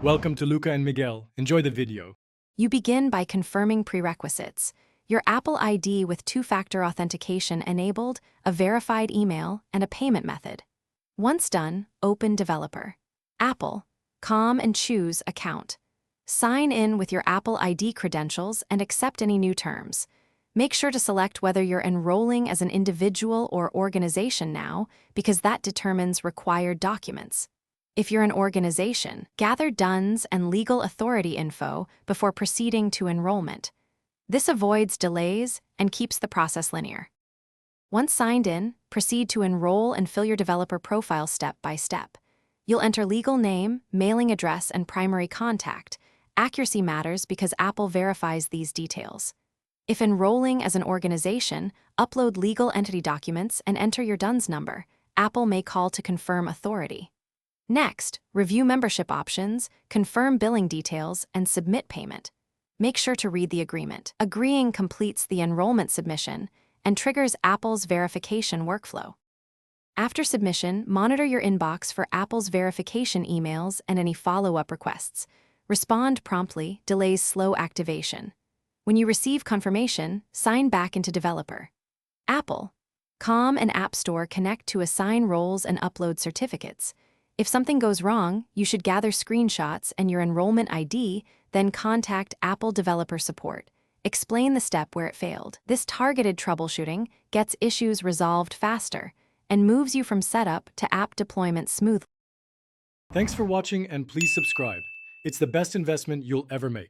Welcome to Luca and Miguel. Enjoy the video. You begin by confirming prerequisites. Your Apple ID with two-factor authentication enabled, a verified email, and a payment method. Once done, open Developer. Apple, and choose Account. Sign in with your Apple ID credentials and accept any new terms. Make sure to select whether you're enrolling as an individual or organization now, because that determines required documents. If you're an organization, gather DUNS and legal authority info before proceeding to enrollment. This avoids delays and keeps the process linear. Once signed in, proceed to enroll and fill your developer profile step by step. You'll enter legal name, mailing address, and primary contact. Accuracy matters because Apple verifies these details. If enrolling as an organization, upload legal entity documents and enter your DUNS number. Apple may call to confirm authority. Next, review membership options, confirm billing details, and submit payment. Make sure to read the agreement. Agreeing completes the enrollment submission and triggers Apple's verification workflow. After submission, monitor your inbox for Apple's verification emails and any follow-up requests. Respond promptly, delays slow activation. When you receive confirmation, sign back into Developer. Apple, and App Store connect to assign roles and upload certificates. If something goes wrong, you should gather screenshots and your enrollment ID, then contact Apple Developer Support. Explain the step where it failed. This targeted troubleshooting gets issues resolved faster and moves you from setup to app deployment smoothly. Thanks for watching and please subscribe. It's the best investment you'll ever make.